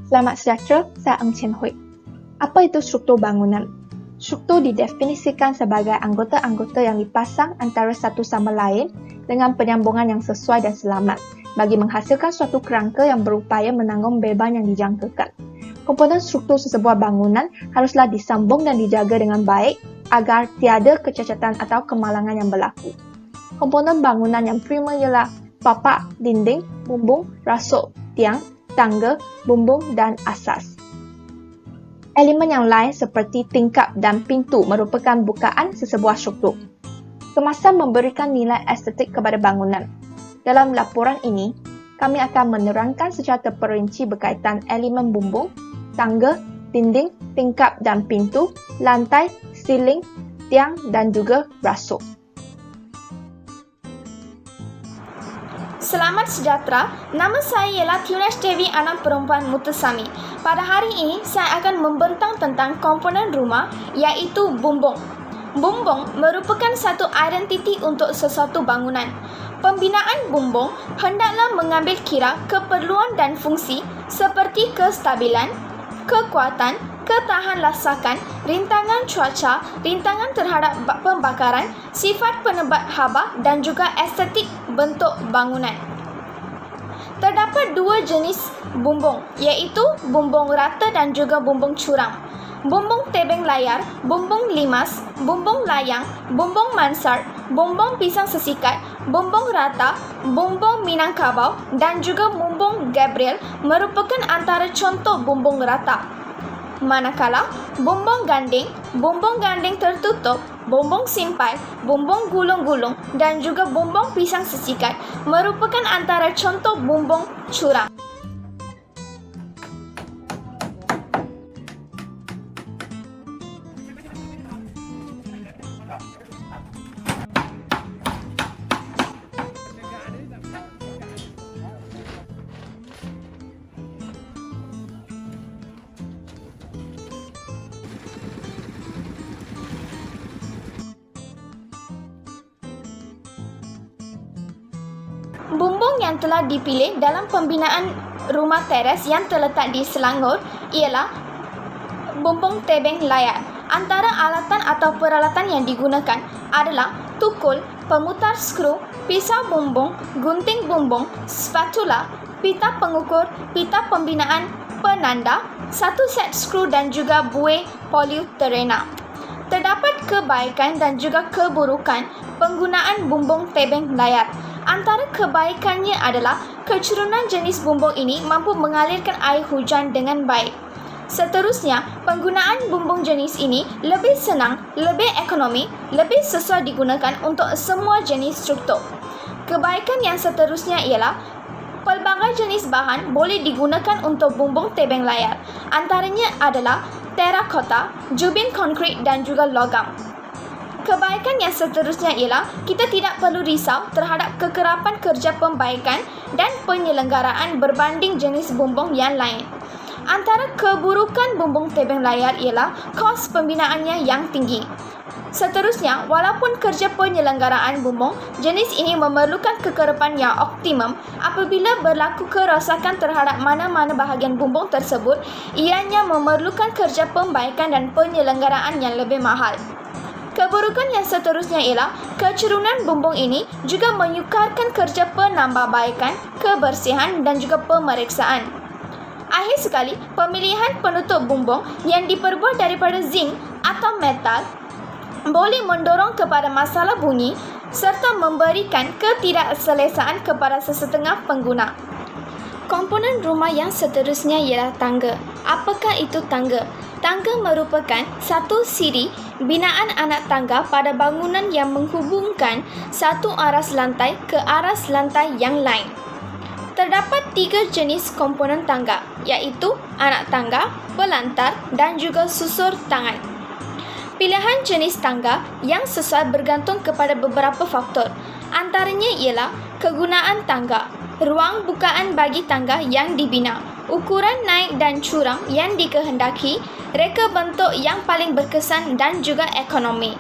Selamat sejahtera, saya Eng Chen Hui. Apa itu struktur bangunan? Struktur didefinisikan sebagai anggota-anggota yang dipasang antara satu sama lain dengan penyambungan yang sesuai dan selamat bagi menghasilkan suatu kerangka yang berupaya menanggung beban yang dijangkakan. Komponen struktur sesebuah bangunan haruslah disambung dan dijaga dengan baik agar tiada kecacatan atau kemalangan yang berlaku. Komponen bangunan yang prima ialah papak, dinding, bumbung, rasuk, tiang, tangga, bumbung dan asas. Elemen yang lain seperti tingkap dan pintu merupakan bukaan sesebuah struktur. Kemasan memberikan nilai estetik kepada bangunan. Dalam laporan ini, kami akan menerangkan secara terperinci berkaitan elemen bumbung, tangga, dinding, tingkap dan pintu, lantai, siling, tiang dan juga rasuk. Selamat sejahtera, nama saya ialah Tunesh Devi anak perempuan Muthusamy. Pada hari ini, saya akan membentang tentang komponen rumah iaitu bumbung. Bumbung merupakan satu identiti untuk sesuatu bangunan. Pembinaan bumbung hendaklah mengambil kira keperluan dan fungsi seperti kestabilan, kekuatan, ketahan lasakan, rintangan cuaca, rintangan terhadap pembakaran, sifat penebat haba dan juga estetik bentuk bangunan. Terdapat dua jenis bumbung, iaitu bumbung rata dan juga bumbung curam. Bumbung tebing layar, bumbung limas, bumbung layang, bumbung mansard, bumbung pisang sesikat, bumbung rata, bumbung Minangkabau dan juga bumbung Gabriel merupakan antara contoh bumbung rata. Manakala bumbung ganding tertutup, bumbung simpai, bumbung gulung-gulung dan juga bumbung pisang sesikat merupakan antara contoh bumbung curam. Bumbung yang telah dipilih dalam pembinaan rumah teres yang terletak di Selangor ialah bumbung tebing layar. Antara alatan atau peralatan yang digunakan adalah tukul, pemutar skru, pisau bumbung, gunting bumbung, spatula, pita pengukur, pita pembinaan, penanda, satu set skru dan juga buih poliuterena. Terdapat kebaikan dan juga keburukan penggunaan bumbung tebing layar. Antara kebaikannya adalah kecurunan jenis bumbung ini mampu mengalirkan air hujan dengan baik. Seterusnya, penggunaan bumbung jenis ini lebih senang, lebih ekonomi, lebih sesuai digunakan untuk semua jenis struktur. Kebaikan yang seterusnya ialah pelbagai jenis bahan boleh digunakan untuk bumbung tebing layar. Antaranya adalah terakota, jubin konkrit dan juga logam. Kebaikan yang seterusnya ialah kita tidak perlu risau terhadap kekerapan kerja pembaikan dan penyelenggaraan berbanding jenis bumbung yang lain. Antara keburukan bumbung tebing layar ialah kos pembinaannya yang tinggi. Seterusnya, walaupun kerja penyelenggaraan bumbung, jenis ini memerlukan kekerapan yang optimum apabila berlaku kerosakan terhadap mana-mana bahagian bumbung tersebut, ianya memerlukan kerja pembaikan dan penyelenggaraan yang lebih mahal. Keburukan yang seterusnya ialah kecurunan bumbung ini juga menyukarkan kerja penambahbaikan, kebersihan dan juga pemeriksaan. Akhir sekali, pemilihan penutup bumbung yang diperbuat daripada zinc atau metal boleh mendorong kepada masalah bunyi serta memberikan ketidakselesaan kepada sesetengah pengguna. Komponen rumah yang seterusnya ialah tangga. Apakah itu tangga? Tangga merupakan satu siri binaan anak tangga pada bangunan yang menghubungkan satu aras lantai ke aras lantai yang lain. Terdapat tiga jenis komponen tangga, iaitu anak tangga, pelantar dan juga susur tangan. Pilihan jenis tangga yang sesuai bergantung kepada beberapa faktor. Antaranya ialah kegunaan tangga, ruang bukaan bagi tangga yang dibina, ukuran naik dan curam yang dikehendaki, reka bentuk yang paling berkesan dan juga ekonomi.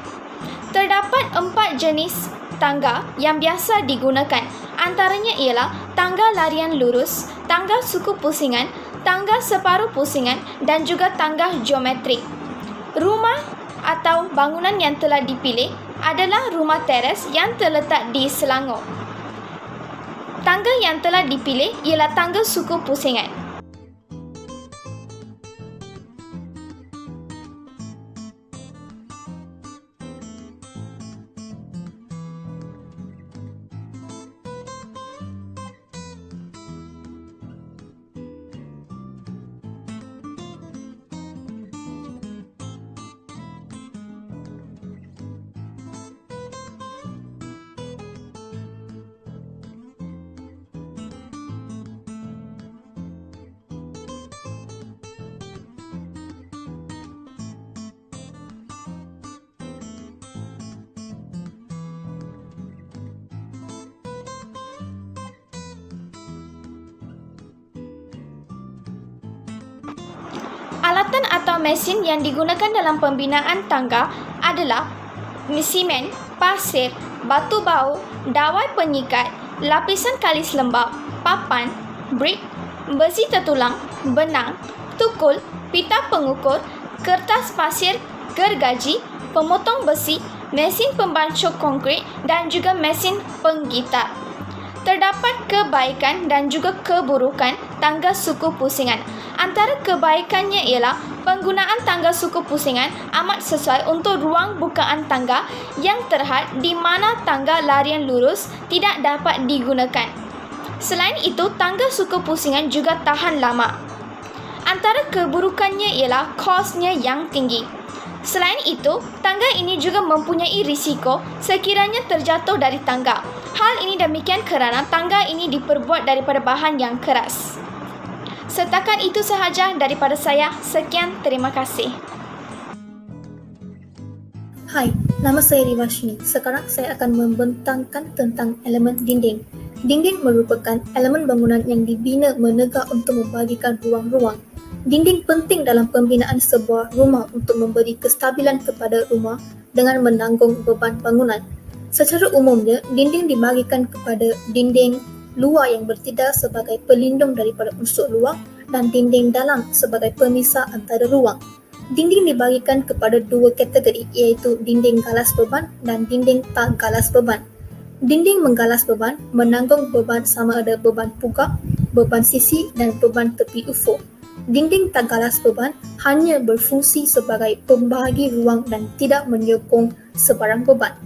Terdapat 4 jenis tangga yang biasa digunakan. Antaranya ialah tangga larian lurus, tangga suku pusingan, tangga separuh pusingan dan juga tangga geometrik. Rumah atau bangunan yang telah dipilih adalah rumah teres yang terletak di Selangor. Tangga yang telah dipilih ialah tangga suku pusingan. Alatan atau mesin yang digunakan dalam pembinaan tangga adalah simen, pasir, batu bau, dawai penyikat, lapisan kalis lembap, papan, brik, besi tertulang, benang, tukul, pita pengukur, kertas pasir, gergaji, pemotong besi, mesin pembancuk konkrit dan juga mesin penggitar. Terdapat kebaikan dan juga keburukan tangga suku pusingan. Antara kebaikannya ialah penggunaan tangga suku pusingan amat sesuai untuk ruang bukaan tangga yang terhad di mana tangga larian lurus tidak dapat digunakan. Selain itu, tangga suku pusingan juga tahan lama. Antara keburukannya ialah kosnya yang tinggi. Selain itu, tangga ini juga mempunyai risiko sekiranya terjatuh dari tangga. Hal ini demikian kerana tangga ini diperbuat daripada bahan yang keras. Setakat itu sahaja daripada saya. Sekian, terima kasih. Hai, nama saya Rivashini. Sekarang saya akan membentangkan tentang elemen dinding. Dinding merupakan elemen bangunan yang dibina menegak untuk membagikan ruang-ruang. Dinding penting dalam pembinaan sebuah rumah untuk memberi kestabilan kepada rumah dengan menanggung beban bangunan. Secara umumnya, dinding dibagikan kepada dinding luar yang bertindak sebagai pelindung daripada unsur luar dan dinding dalam sebagai pemisah antara ruang. Dinding dibagikan kepada dua kategori, iaitu dinding galas beban dan dinding tak galas beban. Dinding menggalas beban menanggung beban sama ada beban pugak, beban sisi dan beban tepi ufuk. Dinding tak galas beban hanya berfungsi sebagai pembahagi ruang dan tidak menyokong sebarang beban.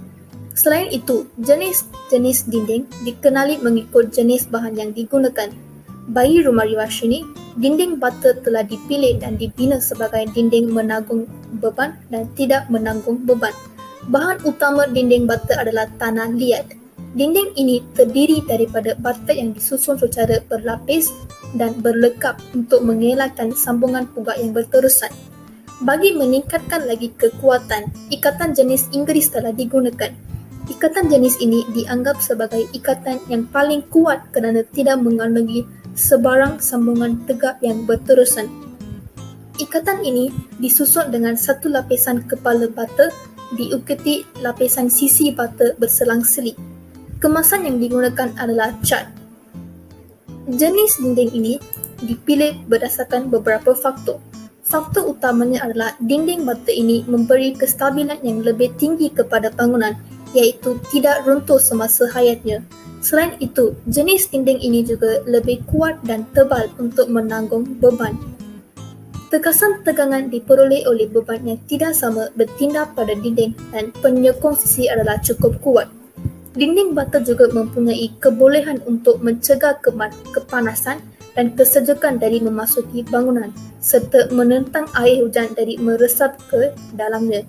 Selain itu, jenis-jenis dinding dikenali mengikut jenis bahan yang digunakan. Bagi rumah Rivashini, dinding bata telah dipilih dan dibina sebagai dinding menanggung beban dan tidak menanggung beban. Bahan utama dinding bata adalah tanah liat. Dinding ini terdiri daripada bata yang disusun secara berlapis dan berlekap untuk mengelakkan sambungan pugak yang berterusan. Bagi meningkatkan lagi kekuatan, ikatan jenis Inggeris telah digunakan. Ikatan jenis ini dianggap sebagai ikatan yang paling kuat kerana tidak mengandungi sebarang sambungan tegak yang berterusan. Ikatan ini disusun dengan satu lapisan kepala bata diikuti lapisan sisi bata berselang-seli. Kemasan yang digunakan adalah cat. Jenis dinding ini dipilih berdasarkan beberapa faktor. Faktor utamanya adalah dinding bata ini memberi kestabilan yang lebih tinggi kepada bangunan, iaitu tidak runtuh semasa hayatnya. Selain itu, jenis dinding ini juga lebih kuat dan tebal untuk menanggung beban. Tekasan tegangan diperoleh oleh beban yang tidak sama bertindak pada dinding dan penyokong sisi adalah cukup kuat. Dinding bata juga mempunyai kebolehan untuk mencegah kepanasan dan kesejukan dari memasuki bangunan serta menentang air hujan dari meresap ke dalamnya.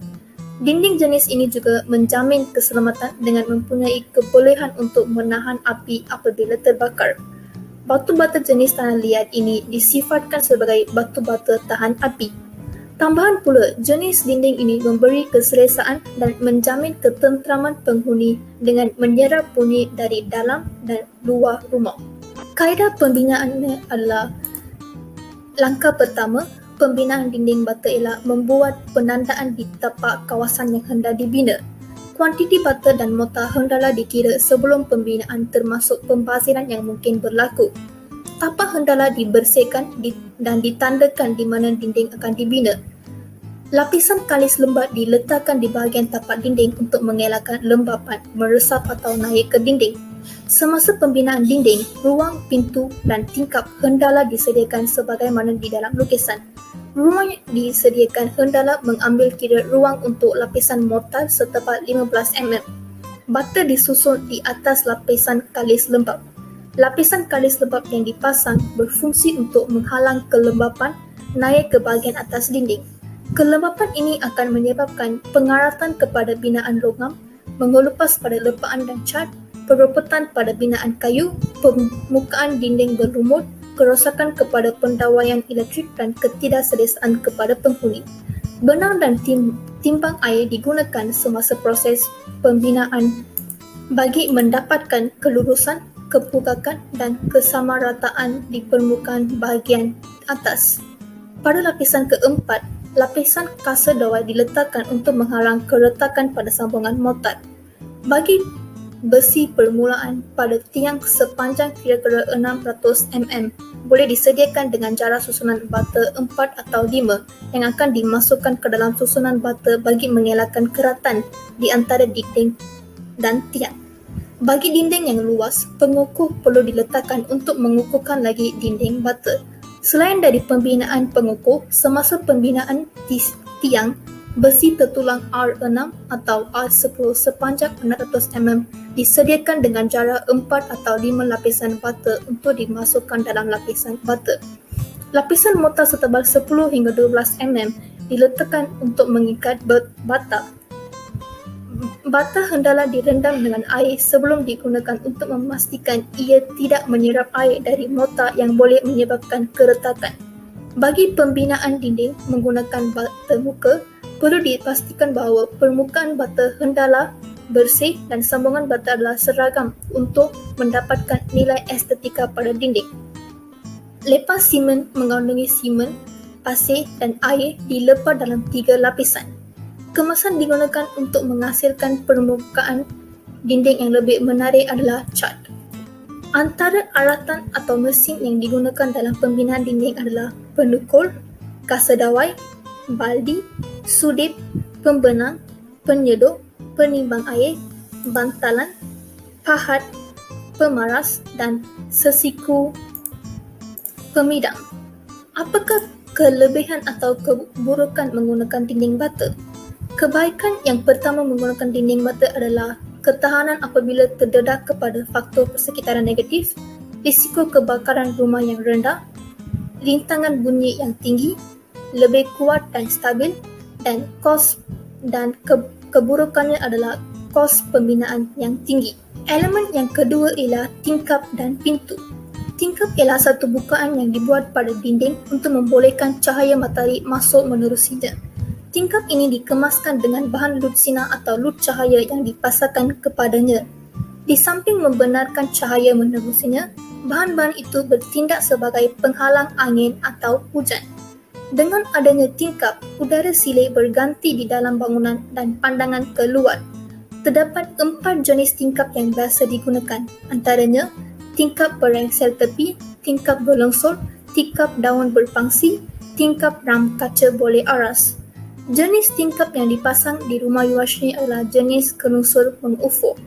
Dinding jenis ini juga menjamin keselamatan dengan mempunyai kebolehan untuk menahan api apabila terbakar. Batu bata jenis tanah liat ini disifatkan sebagai batu bata tahan api. Tambahan pula, jenis dinding ini memberi keselesaan dan menjamin ketenteraman penghuni dengan menyerap bunyi dari dalam dan luar rumah. Kaedah pembinaannya adalah: langkah pertama, pembinaan dinding bata ialah membuat penandaan di tapak kawasan yang hendak dibina. Kuantiti bata dan mortar hendaklah dikira sebelum pembinaan termasuk pembaziran yang mungkin berlaku. tapak hendaklah dibersihkan dan ditandakan di mana dinding akan dibina. Lapisan kalis lembap diletakkan di bahagian tapak dinding untuk mengelakkan lembapan meresap atau naik ke dinding. Semasa pembinaan dinding, ruang, pintu dan tingkap hendaklah disediakan sebagaimana di dalam lukisan. Ruang yang disediakan hendaklah mengambil kira ruang untuk lapisan mortar setepat 15 mm. Bata disusun di atas lapisan kalis lembap. Lapisan kalis lembap yang dipasang berfungsi untuk menghalang kelembapan naik ke bahagian atas dinding. Kelembapan ini akan menyebabkan pengaratan kepada binaan logam, mengelupas pada lepaan dan cat, peropotan pada binaan kayu, permukaan dinding berlumut, kerosakan kepada pendawaian elektrik dan ketidakselesaan kepada penghuni. Benang dan timbang air digunakan semasa proses pembinaan bagi mendapatkan kelurusan, kepugakan dan kesamarataan di permukaan bahagian atas. Pada lapisan keempat, lapisan kasa dawai diletakkan untuk menghalang keretakan pada sambungan mortar. Bagi besi permulaan pada tiang sepanjang kira-kira 600 mm boleh disediakan dengan jarak susunan bata 4 atau 5 yang akan dimasukkan ke dalam susunan bata bagi mengelakkan keratan di antara dinding dan tiang. Bagi dinding yang luas, pengukuh perlu diletakkan untuk mengukuhkan lagi dinding bata. Selain dari pembinaan pengukuh, semasa pembinaan tiang, besi tertulang R6 atau R10 sepanjang 600 mm disediakan dengan jarak 4 atau 5 lapisan bata untuk dimasukkan dalam lapisan bata. Lapisan mortar setebal 10 hingga 12 mm diletakkan untuk mengikat bata. Bata hendaklah direndam dengan air sebelum digunakan untuk memastikan ia tidak menyerap air dari mortar yang boleh menyebabkan keretakan. Bagi pembinaan dinding menggunakan bata muka, perlu dipastikan bahawa permukaan bata hendaklah bersih dan sambungan bata adalah seragam untuk mendapatkan nilai estetika pada dinding. Lepas simen mengandungi simen, pasir dan air dilepas dalam 3 lapisan. Kemasan digunakan untuk menghasilkan permukaan dinding yang lebih menarik adalah cat. Antara alatan atau mesin yang digunakan dalam pembinaan dinding adalah pendukul, kasa dawai, baldi, sudip, pembenang, penyeduk, penimbang air, bantalan, pahat, pemaras dan sesiku pemidang. Apakah kelebihan atau keburukan menggunakan dinding bata? Kebaikan yang pertama menggunakan dinding bata adalah ketahanan apabila terdedah kepada faktor persekitaran negatif, risiko kebakaran rumah yang rendah, rintangan bunyi yang tinggi, lebih kuat dan stabil, dan keburukannya adalah kos pembinaan yang tinggi. Elemen yang kedua ialah tingkap dan pintu. Tingkap ialah satu bukaan yang dibuat pada dinding untuk membolehkan cahaya matahari masuk menerusinya. Tingkap ini dikemaskan dengan bahan lut sinar atau lut cahaya yang dipasangkan kepadanya. Di samping membenarkan cahaya menerusinya, bahan-bahan itu bertindak sebagai penghalang angin atau hujan. Dengan adanya tingkap, udara silih berganti di dalam bangunan dan pandangan keluar. Terdapat 4 jenis tingkap yang biasa digunakan, antaranya tingkap berengsel tepi, tingkap berlongsor, tingkap daun berpangsi, tingkap ram kaca boleh aras. Jenis tingkap yang dipasang di rumah Yuashni adalah jenis kelusur mengufo.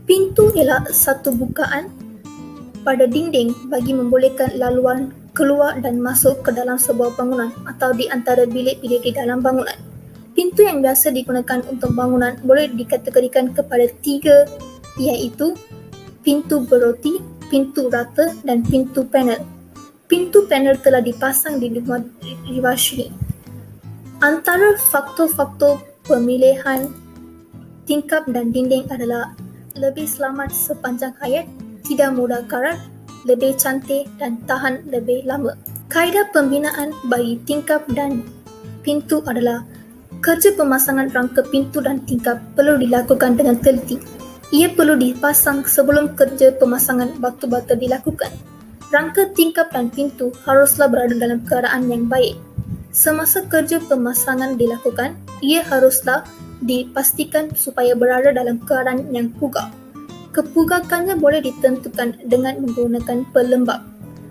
Pintu ialah satu bukaan pada dinding bagi membolehkan laluan keluar dan masuk ke dalam sebuah bangunan atau di antara bilik-bilik di dalam bangunan. Pintu yang biasa digunakan untuk bangunan boleh dikategorikan kepada 3, iaitu pintu beroti, pintu rata dan pintu panel. Pintu panel telah dipasang di rumah Yuashni. Antara faktor-faktor pemilihan tingkap dan dinding adalah lebih selamat sepanjang hayat, tidak mudah karat, lebih cantik dan tahan lebih lama. Kaedah pembinaan bagi tingkap dan pintu adalah kerja pemasangan rangka pintu dan tingkap perlu dilakukan dengan teliti. Ia perlu dipasang sebelum kerja pemasangan batu-bata dilakukan. Rangka tingkap dan pintu haruslah berada dalam keadaan yang baik. Semasa kerja pemasangan dilakukan, ia haruslah dipastikan supaya berada dalam keadaan yang pugak. Kepugakannya boleh ditentukan dengan menggunakan pelembab.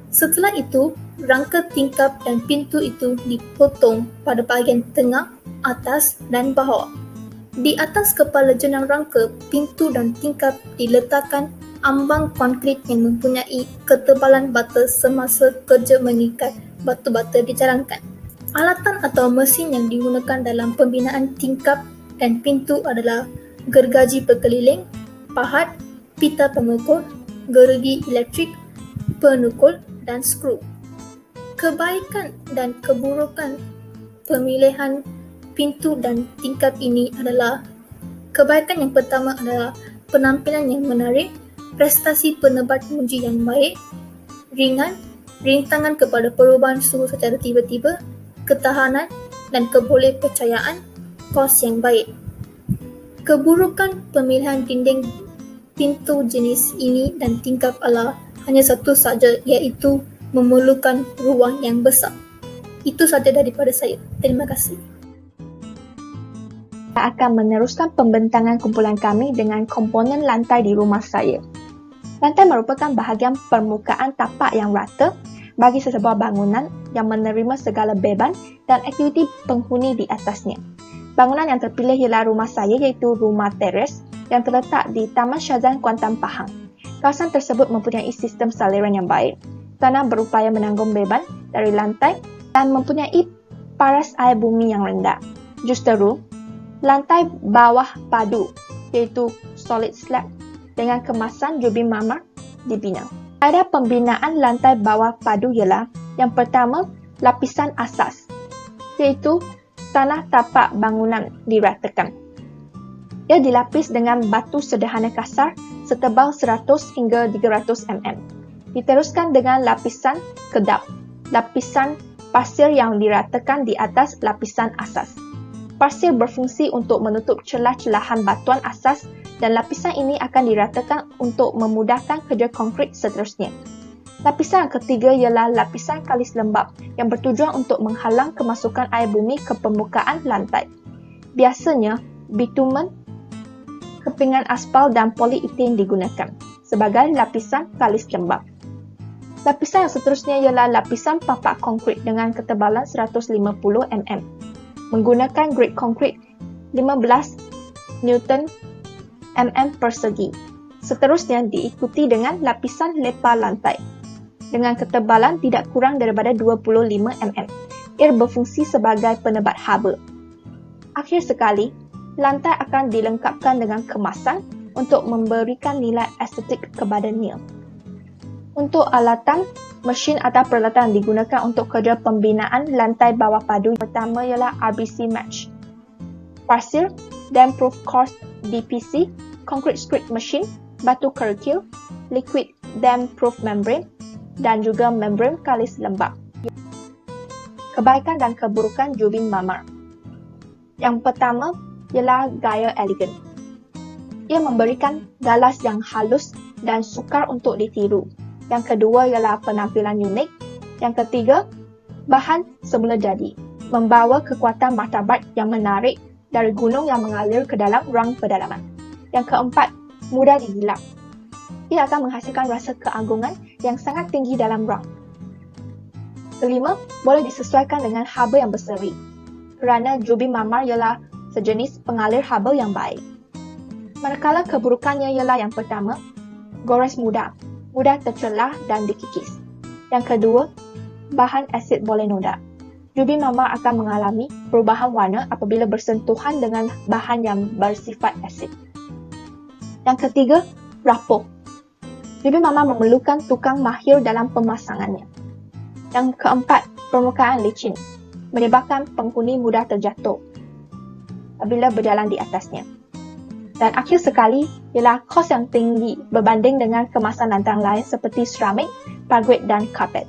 Setelah itu, rangka tingkap dan pintu itu dipotong pada bahagian tengah, atas dan bawah. Di atas kepala jenang rangka, pintu dan tingkap diletakkan ambang konkrit yang mempunyai ketebalan bata semasa kerja mengikat batu-bata dijalankan. Alatan atau mesin yang digunakan dalam pembinaan tingkap dan pintu adalah gergaji berkeliling, pahat, pita pengukur, gerigi elektrik, penukul dan skru. Kebaikan dan keburukan pemilihan pintu dan tingkap ini adalah: kebaikan yang pertama adalah penampilan yang menarik, prestasi penebat muji yang baik, ringan, rintangan kepada perubahan suhu secara tiba-tiba, ketahanan dan kebolehpercayaan, kos yang baik. Keburukan pemilihan dinding pintu jenis ini dan tingkap adalah hanya satu saja, iaitu memerlukan ruang yang besar. Itu saja daripada saya. Terima kasih. Saya akan meneruskan pembentangan kumpulan kami dengan komponen lantai di rumah saya. Lantai merupakan bahagian permukaan tapak yang rata bagi sesebuah bangunan yang menerima segala beban dan aktiviti penghuni di atasnya. Bangunan yang terpilih ialah rumah saya, iaitu rumah teres yang terletak di Taman Shazan, Kuantan, Pahang. Kawasan tersebut mempunyai sistem saliran yang baik. Tanah berupaya menanggung beban dari lantai dan mempunyai paras air bumi yang rendah. Justeru, lantai bawah padu, iaitu solid slab dengan kemasan jubin marmer dibina. Kaedah pembinaan lantai bawah padu ialah: yang pertama, lapisan asas, iaitu tanah tapak bangunan diratakan. Ia dilapis dengan batu sederhana kasar setebal 100 hingga 300 mm. Diteruskan dengan lapisan kedap, lapisan pasir yang diratakan di atas lapisan asas. Pasir berfungsi untuk menutup celah-celahan batuan asas dan lapisan ini akan diratakan untuk memudahkan kerja konkrit seterusnya. Lapisan yang ketiga ialah lapisan kalis lembap yang bertujuan untuk menghalang kemasukan air bumi ke permukaan lantai. Biasanya, bitumen, kepingan aspal dan polieten digunakan sebagai lapisan kalis lembap. Lapisan yang seterusnya ialah lapisan papak konkrit dengan ketebalan 150 mm. Menggunakan grade konkrit 15 Newton mm persegi. Seterusnya diikuti dengan lapisan lepa lantai dengan ketebalan tidak kurang daripada 25 mm. Ia berfungsi sebagai penebat haba. Akhir sekali, lantai akan dilengkapkan dengan kemasan untuk memberikan nilai estetik kepadanya. Untuk alatan, mesin atau peralatan yang digunakan untuk kerja pembinaan lantai bawah padu pertama ialah RBC Match, pasir, dam proof coarse DPC, concrete strip machine, batu kerikil, liquid dam proof membrane dan juga membran kalis lembap. Kebaikan dan keburukan jubin marmer. Yang pertama ialah gaya elegan. Ia memberikan galas yang halus dan sukar untuk ditiru. Yang kedua ialah penampilan unik. Yang ketiga, bahan semula jadi, membawa kekuatan martabat yang menarik dari gunung yang mengalir ke dalam ruang pedalaman. Yang keempat, mudah dihilap. Ia akan menghasilkan rasa keagungan yang sangat tinggi dalam ruang. Kelima, boleh disesuaikan dengan haba yang berseri, kerana jubin marmer ialah sejenis pengalir haba yang baik. Manakala keburukannya ialah yang pertama, gores mudah tercelah dan dikikis. Yang kedua, bahan asid boleh noda. Jubin marmer akan mengalami perubahan warna apabila bersentuhan dengan bahan yang bersifat asid. Yang ketiga, rapuh. Jubin marmer memerlukan tukang mahir dalam pemasangannya. Yang keempat, permukaan licin, menyebabkan penghuni mudah terjatuh apabila berjalan di atasnya. Dan akhir sekali ialah kos yang tinggi berbanding dengan kemasan lantai lain seperti seramik, parquet dan karpet.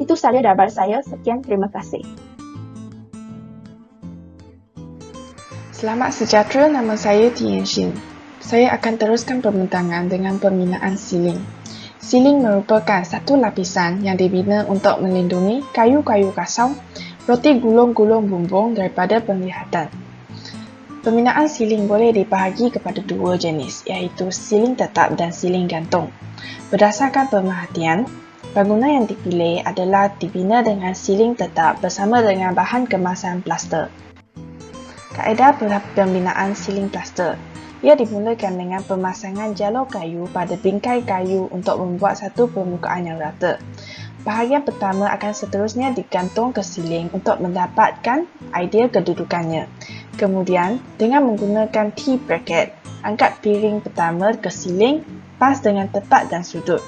Itu sahaja daripada saya. Sekian, terima kasih. Selamat sejahtera, nama saya Tian Xin. Saya akan teruskan pembentangan dengan pembinaan siling. Siling merupakan satu lapisan yang dibina untuk melindungi kayu-kayu kasar, roti gulung-gulung bumbung daripada penglihatan. Pembinaan siling boleh dibahagi kepada dua jenis, iaitu siling tetap dan siling gantung. Berdasarkan pemerhatian, Bangunan yang dipilih adalah dibina dengan siling tetap bersama dengan bahan kemasan plaster. Kaedah pembinaan siling plaster. Ia dimulakan dengan pemasangan jalur kayu pada bingkai kayu untuk membuat satu permukaan yang rata. Bahagian pertama akan seterusnya digantung ke siling untuk mendapatkan idea kedudukannya. Kemudian, dengan menggunakan T-bracket, angkat piring pertama ke siling pas dengan tepat dan sudut.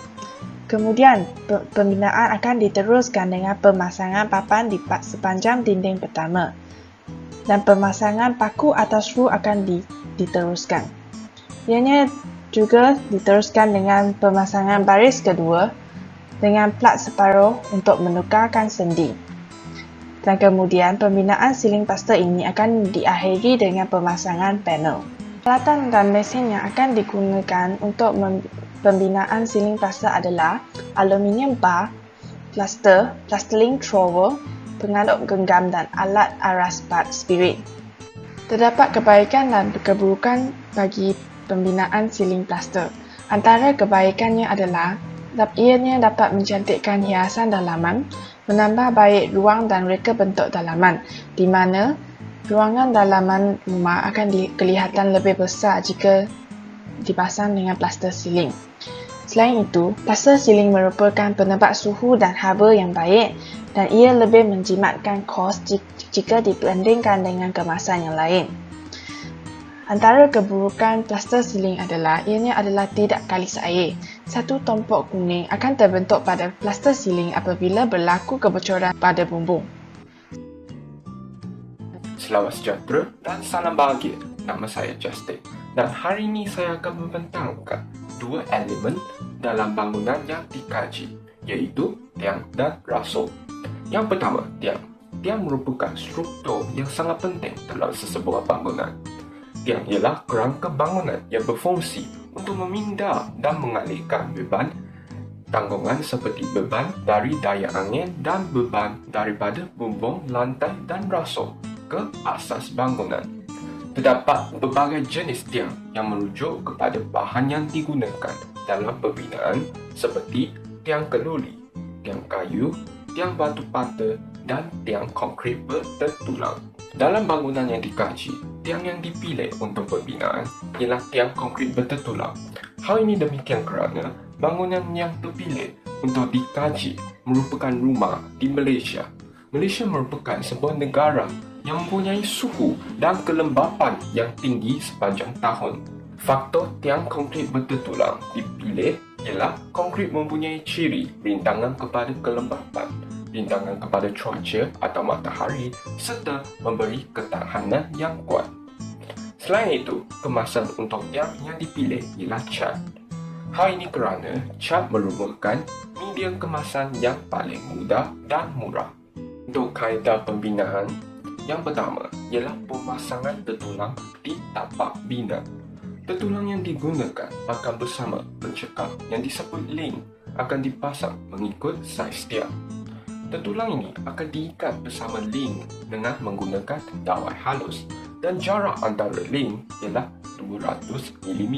Kemudian, pembinaan akan diteruskan dengan pemasangan papan di sepanjang dinding pertama. Dan pemasangan paku atau skru akan diteruskan. Ianya juga diteruskan dengan pemasangan baris kedua dengan plat separuh untuk menukarkan sendi. Dan kemudian, pembinaan siling plaster ini akan diakhiri dengan pemasangan panel. Peralatan dan mesin yang akan digunakan untuk pembinaan siling plaster adalah aluminium bar, plaster, plastering trowel, pengaduk genggam dan alat aras spirit. Terdapat kebaikan dan keburukan bagi pembinaan siling plaster. Antara kebaikannya adalah ianya dapat mencantikkan hiasan dalaman, menambah baik ruang dan reka bentuk dalaman, di mana ruangan dalaman rumah akan kelihatan lebih besar jika dipasang dengan plaster siling. Selain itu, plaster siling merupakan penebak suhu dan haba yang baik dan ia lebih menjimatkan kos jika dibandingkan dengan kemasan yang lain. Antara keburukan plaster siling adalah ianya adalah tidak kalis air. Satu tompok kuning akan terbentuk pada plaster siling apabila berlaku kebocoran pada bumbung. Selamat sejahtera dan salam bahagia. Nama saya Justin dan hari ini saya akan membentangkan dua elemen dalam bangunan yang dikaji, iaitu tiang dan rasuk. Yang pertama, tiang. Tiang merupakan struktur yang sangat penting dalam sesebuah bangunan. Tiang ialah kerangka bangunan yang berfungsi untuk meminda dan mengalihkan beban tanggungan seperti beban dari daya angin dan beban daripada bumbung, lantai dan rasuk ke asas bangunan. Terdapat berbagai jenis tiang yang merujuk kepada bahan yang digunakan dalam pembinaan seperti tiang keluli, tiang kayu, tiang batu bata dan tiang konkrit bertertulang. Dalam bangunan yang dikaji, tiang yang dipilih untuk pembinaan ialah tiang konkrit bertertulang. Hal ini demikian kerana bangunan yang terpilih untuk dikaji merupakan rumah di Malaysia. Malaysia merupakan sebuah negara yang mempunyai suhu dan kelembapan yang tinggi sepanjang tahun. Faktor tiang konkrit bertertulang dipilih ialah konkrit mempunyai ciri rintangan kepada kelembapan, rintangan kepada cuaca atau matahari serta memberi ketahanan yang kuat. Selain itu, kemasan untuk tiang yang dipilih ialah cat. Hal ini kerana cat merupakan medium kemasan yang paling mudah dan murah. Untuk kaedah pembinaan, yang pertama ialah pemasangan tertulang di tapak bina. Tertulang yang digunakan akan bersama pencekal yang disebut link akan dipasang mengikut saiz tiang. Tertulang ini akan diikat bersama link dengan menggunakan dawai halus dan jarak antara link ialah 200 mm.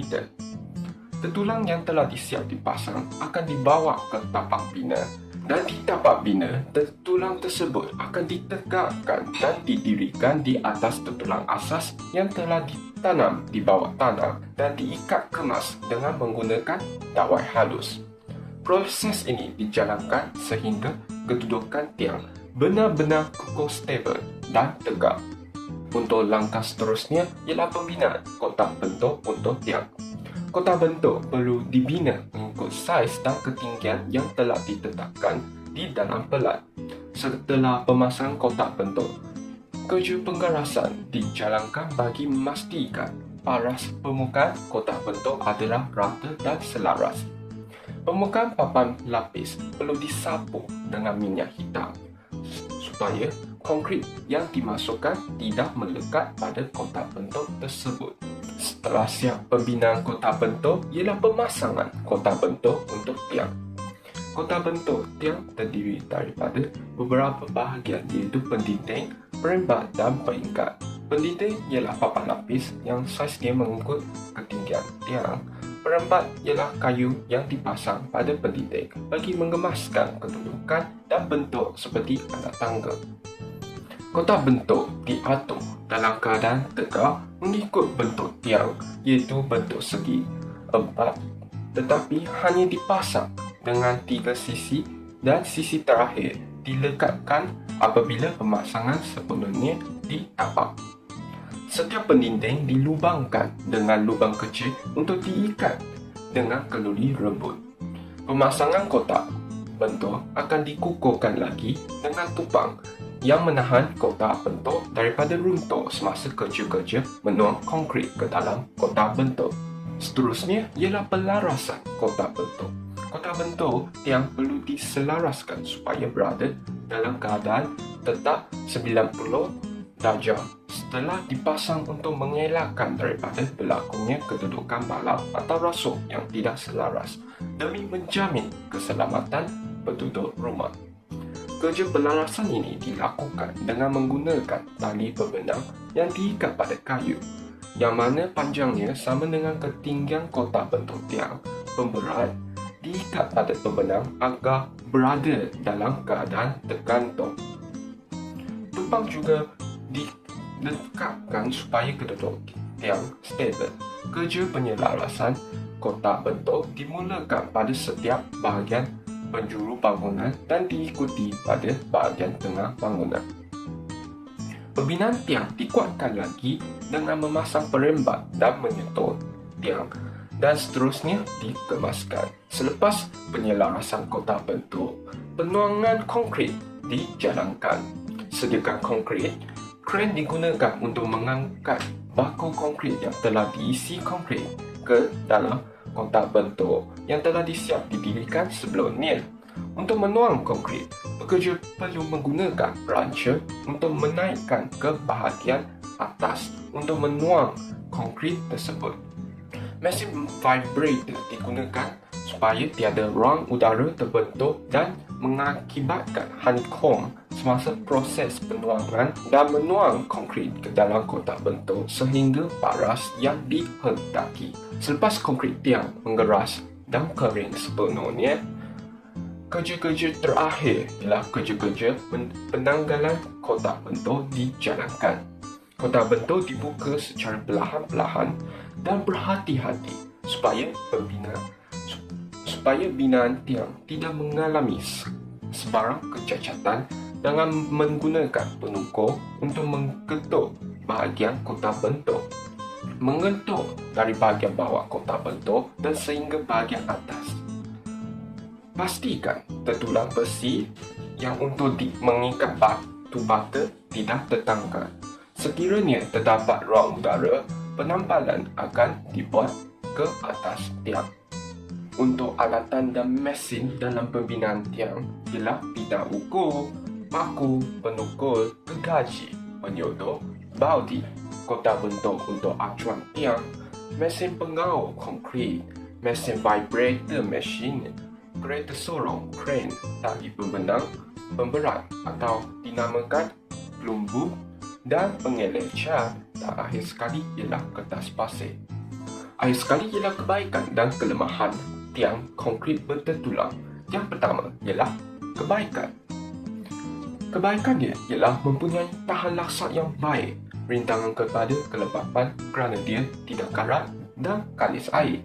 Tertulang yang telah disiap dipasang akan dibawa ke tapak bina dan di tapak bina, tertulang tersebut akan ditegakkan dan didirikan di atas tertulang asas yang telah ditanam di bawah tanah dan diikat kemas dengan menggunakan dawai halus. Proses ini dijalankan sehingga kedudukan tiang benar-benar kukuh stabil dan tegak. Untuk langkah seterusnya ialah pembinaan kotak bentuk untuk tiang. Kotak bentuk perlu dibina mengikut saiz dan ketinggian yang telah ditetapkan di dalam pelat. Setelah pemasang kotak bentuk, kerja penggarasan dijalankan bagi memastikan paras permukaan kotak bentuk adalah rata dan selaras. Permukaan papan lapis perlu disapu dengan minyak hitam supaya konkrit yang dimasukkan tidak melekat pada kotak bentuk tersebut. Setelah siap pembinaan kotak bentuk ialah pemasangan kotak bentuk untuk tiang. Kotak bentuk tiang terdiri daripada beberapa bahagian iaitu pendinding, perembat dan peringkat. Pendinding ialah papan lapis yang saiznya mengikut ketinggian tiang. Perembat ialah kayu yang dipasang pada pendinding bagi mengemaskan kedudukan dan bentuk seperti anak tangga. Kotak bentuk diatur dalam keadaan tegak mengikut bentuk tiang, iaitu bentuk segi 4, tetapi hanya dipasang dengan 3 sisi dan sisi terakhir dilekatkan apabila pemasangan sepenuhnya di tapak. Setiap pendinding dilubangkan dengan lubang kecil untuk diikat dengan keluri rembut. Pemasangan kotak bentuk akan dikukuhkan lagi dengan tupang yang menahan kotak bentuk daripada runtuh semasa kerja-kerja menuang konkrit ke dalam kotak bentuk. Seterusnya ialah pelarasan kotak bentuk. Kotak bentuk yang perlu diselaraskan supaya berada dalam keadaan tetap 90 darjah setelah dipasang untuk mengelakkan daripada berlakunya kedudukan balap atau rasuk yang tidak selaras demi menjamin keselamatan penduduk rumah. Kerja pelarasan ini dilakukan dengan menggunakan tali pembenang yang diikat pada kayu, yang mana panjangnya sama dengan ketinggian kotak bentuk tiang pemberat diikat pada pembenang agar berada dalam keadaan tergantung. Tupang juga dilekatkan supaya keduduk tiang stabil. Kerja penyelarasan kotak bentuk dimulakan pada setiap bahagian penjuru bangunan dan diikuti pada bahagian tengah bangunan. Pembinaan tiang dikuatkan lagi dengan memasang perembat dan menyetor tiang dan seterusnya dikemaskan. Selepas penyelarasan kotak bentuk, penuangan konkrit dijalankan. Sediakan konkrit, kren digunakan untuk mengangkat baku konkrit yang telah diisi konkrit ke dalam kotak bentuk yang telah disiap didirikan sebelumnya. Untuk menuang konkrit, pekerja perlu menggunakan ranca untuk menaikkan ke bahagian atas untuk menuang konkrit tersebut. Mesin vibrator digunakan supaya tiada ruang udara terbentuk dan mengakibatkan honeycomb semasa proses penuangan dan menuang konkrit ke dalam kotak bentuk sehingga paras yang dihendaki. Selepas konkrit tiang mengeras dan kering sepenuhnya, kerja-kerja terakhir ialah kerja-kerja penanggalan kotak bentuk dijalankan. Kotak bentuk dibuka secara perlahan-lahan dan berhati-hati supaya binaan tiang tidak mengalami sebarang kecacatan dengan menggunakan penukul untuk mengketuk bahagian kotak bentuk. Mengetuk dari bahagian bawah kotak bentuk dan sehingga bahagian atas. Pastikan tertulang besi yang untuk mengikat batu bata tidak tertangkap. Sekiranya terdapat ruang udara, penambalan akan dibuat ke atas tiang. Untuk alatan dan mesin dalam pembinaan tiang ialah bidang ukur, paku, penukul, gergaji, penyodor, baudi, kotak bentuk untuk acuan tiang, mesin pengaur konkrit, mesin vibrator machine, kereta sorong, crane, tali pembenang, pemberat atau dinamakan pelumbu dan pengeleng cat, dan akhir sekali ialah kertas pasir. Akhir sekali ialah kebaikan dan kelemahan tiang konkrit bertertulang. Yang pertama ialah kebaikan. Kebaikannya ialah mempunyai tahan laksa yang baik, rintangan kepada kelembapan kerana dia tidak karat dan kalis air.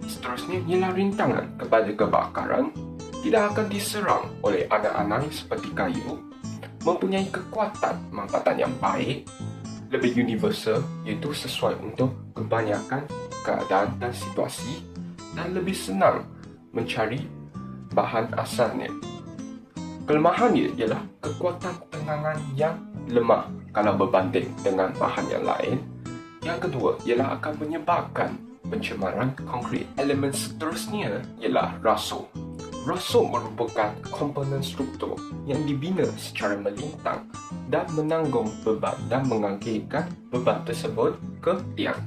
Seterusnya ialah rintangan kepada kebakaran, tidak akan diserang oleh anak-anak seperti kayu, mempunyai kekuatan mampatan yang baik, lebih universal iaitu sesuai untuk kebanyakan keadaan dan situasi, dan lebih senang mencari bahan asalnya. Kelemahannya ialah kekuatan tenangan yang lemah kalau berbanding dengan bahan yang lain. Yang kedua ialah akan menyebabkan pencemaran konkrit. Elemen seterusnya ialah rasuk. Rasuk merupakan komponen struktur yang dibina secara melintang dan menanggung beban dan mengangkitkan beban tersebut ke tiang.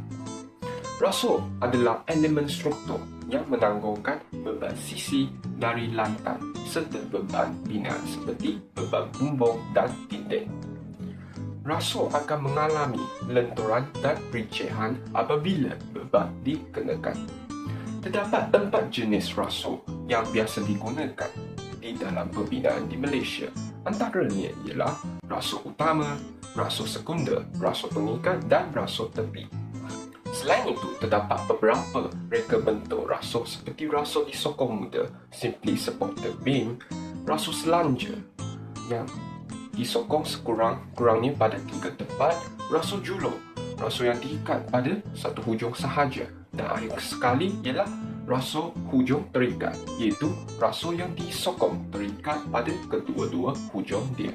Rasuk adalah elemen struktur yang menanggungkan beban sisi dari lantai serta beban binaan seperti beban bumbung dan dinding. Rasuk akan mengalami lenturan dan rincehan apabila beban dikenakan. Terdapat 4 jenis rasuk yang biasa digunakan di dalam pembinaan di Malaysia. Antaranya ialah rasuk utama, rasuk sekunder, rasuk pengikat dan rasuk tepi. Selain itu, terdapat beberapa reka bentuk rasuk seperti rasuk disokong muda, simply supported beam, rasuk selanja yang disokong sekurang-kurangnya pada 3 tempat, rasuk julur, rasuk yang diikat pada satu hujung sahaja, dan akhir sekali ialah rasuk hujung terikat, iaitu rasuk yang disokong terikat pada kedua-dua hujung dia.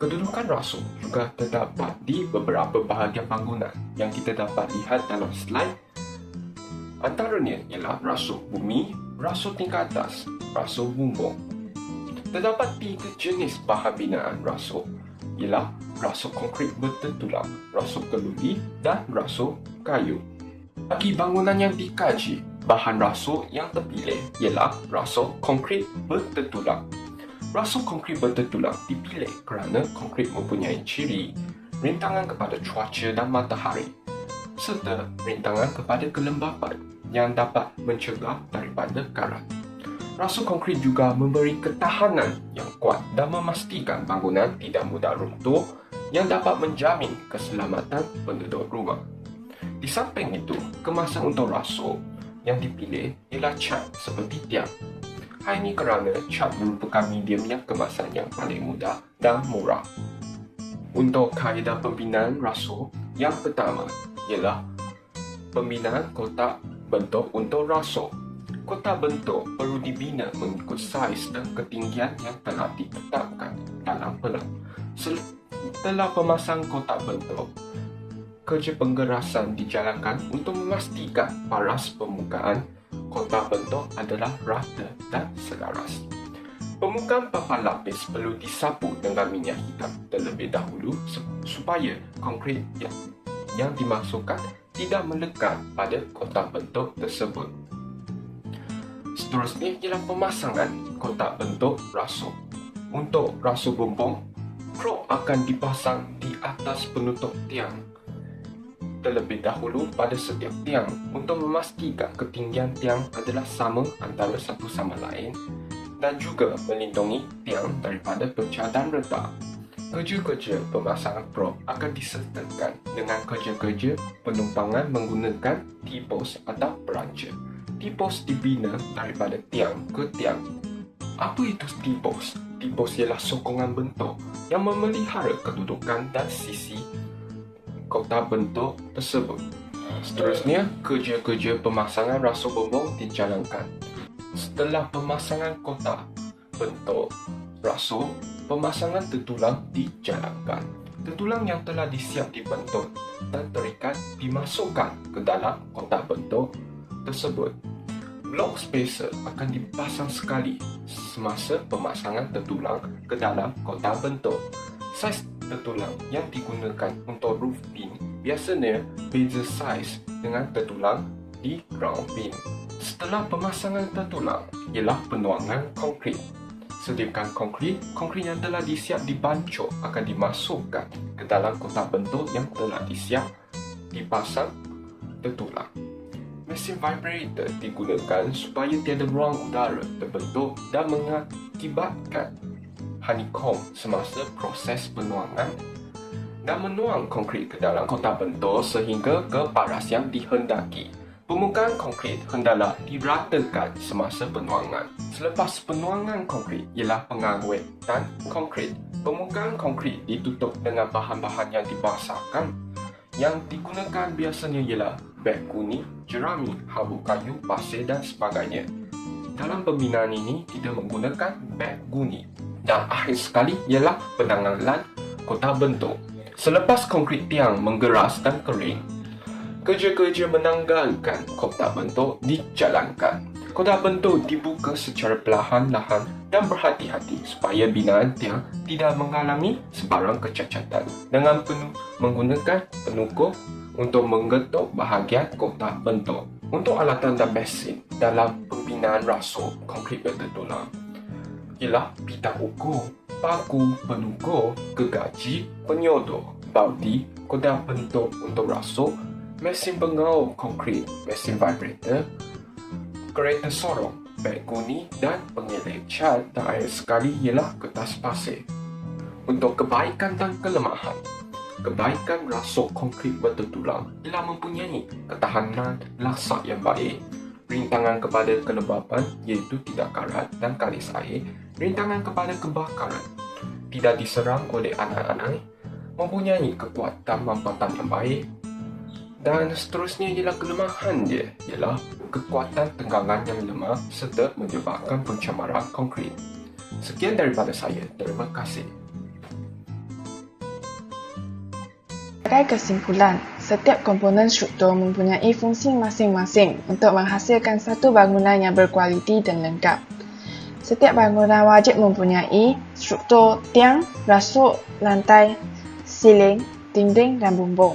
Kedudukan rasuk juga terdapat di beberapa bahagian bangunan yang kita dapat lihat dalam slide. Antaranya ialah rasuk bumi, rasuk tingkat atas, rasuk bumbung. Terdapat 3 jenis bahan binaan rasuk, ialah rasuk konkrit bertertulang, rasuk keluli dan rasuk kayu. Bagi bangunan yang dikaji, bahan rasuk yang terpilih ialah rasuk konkrit bertertulang. Rasuk konkrit bertertulang dipilih kerana konkrit mempunyai ciri rintangan kepada cuaca dan matahari serta rintangan kepada kelembapan yang dapat mencegah daripada karat. Rasuk konkrit juga memberi ketahanan yang kuat dan memastikan bangunan tidak mudah runtuh yang dapat menjamin keselamatan penduduk rumah. Di samping itu, kemasan untuk rasuk yang dipilih ialah cat seperti tiang. Hal ini kerana cat merupakan medium yang kemasan yang paling mudah dan murah. Untuk kaedah pembinaan rasuk, yang pertama ialah pembinaan kotak bentuk untuk rasuk. Kotak bentuk perlu dibina mengikut saiz dan ketinggian yang telah ditetapkan dalam pelang. Setelah pemasang kotak bentuk, kerja penggerasan dijalankan untuk memastikan paras permukaan kotak bentuk adalah rata dan selaras. Permukaan papan lapis perlu disapu dengan minyak hitam terlebih dahulu supaya konkrit yang dimasukkan tidak melekat pada kotak bentuk tersebut. Seterusnya ialah pemasangan kotak bentuk rasuk. Untuk rasuk bumbung, krok akan dipasang di atas penutup tiang terlebih dahulu pada setiap tiang untuk memastikan ketinggian tiang adalah sama antara satu sama lain dan juga melindungi tiang daripada pecah dan retak. Kerja-kerja pemasangan prop akan disertakan dengan kerja-kerja penumpangan menggunakan T-post atau peranca. T-post dibina daripada tiang ke tiang. Apa itu T-post? T-post ialah sokongan bentuk yang memelihara kedudukan dan sisi kotak bentuk tersebut. Seterusnya, kerja-kerja pemasangan rasuk bumbung dijalankan. Setelah pemasangan kotak bentuk rasuk, pemasangan tertulang dijalankan. Tertulang yang telah disiap dibentuk dan terikat dimasukkan ke dalam kotak bentuk tersebut. Block spacer akan dipasang sekali semasa pemasangan tertulang ke dalam kotak bentuk. Saiz tertulang yang digunakan untuk roof beam biasanya beza saiz dengan tertulang di ground beam. Setelah pemasangan tertulang ialah penuangan konkrit. Sediakan konkrit yang telah disiap dibancuk akan dimasukkan ke dalam kotak bentuk yang telah disiap dipasang tertulang. Mesin vibrator digunakan supaya tiada ruang udara terbentuk dan mengakibatkan honeycomb semasa proses penuangan dan menuang konkrit ke dalam kotak bentuk sehingga ke paras yang dihendaki. Permukaan konkrit hendaklah diratakan semasa penuangan. Selepas penuangan konkrit ialah pengawetan konkrit. Permukaan konkrit ditutup dengan bahan-bahan yang dibasahkan. Yang digunakan biasanya ialah beg kuning, jerami, habu kayu, pasir dan sebagainya. Dalam pembinaan ini, kita menggunakan beg guni. Dan akhir sekali ialah penanggalan kotak bentuk. Selepas konkrit tiang menggeras dan kering, kerja-kerja menanggalkan kotak bentuk dijalankan. Kotak bentuk dibuka secara perlahan-lahan dan berhati-hati supaya binaan tiang tidak mengalami sebarang kecacatan dengan menggunakan penukuh untuk menggetuk bahagian kotak bentuk. Untuk alatan dan mesin dalam pembinaan rasuk konkrit bertertulang ialah pita ukur, paku, penukur, gergaji, penyodor, baudi, kotak bentuk untuk rasuk, mesin pengaur konkrit, mesin vibrator, kereta sorong, beg guni dan pengelek cat dan air sekali ialah kertas pasir. Untuk kebaikan dan kelemahan, kebaikan rasuk konkrit bertulang ialah mempunyai ketahanan lasak yang baik. Rintangan kepada kelembapan iaitu tidak karat dan kalis air. Rintangan kepada kebakaran, tidak diserang oleh anak-anak, mempunyai kekuatan mampatan yang baik. Dan seterusnya ialah kelemahan dia, ialah kekuatan tenggangan yang lemah serta menyebabkan pencemaran konkrit. Sekian daripada saya. Terima kasih. Sebagai kesimpulan, setiap komponen struktur mempunyai fungsi masing-masing untuk menghasilkan satu bangunan yang berkualiti dan lengkap. Setiap bangunan wajib mempunyai struktur tiang, rasuk, lantai, siling, dinding dan bumbung.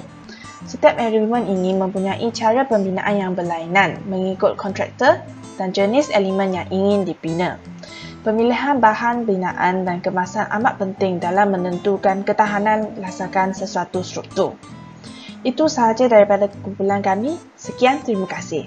Setiap elemen ini mempunyai cara pembinaan yang berlainan mengikut kontraktor dan jenis elemen yang ingin dibina. Pemilihan bahan binaan dan kemasan amat penting dalam menentukan ketahanan lasakan sesuatu struktur. Itu sahaja daripada kumpulan kami. Sekian, terima kasih.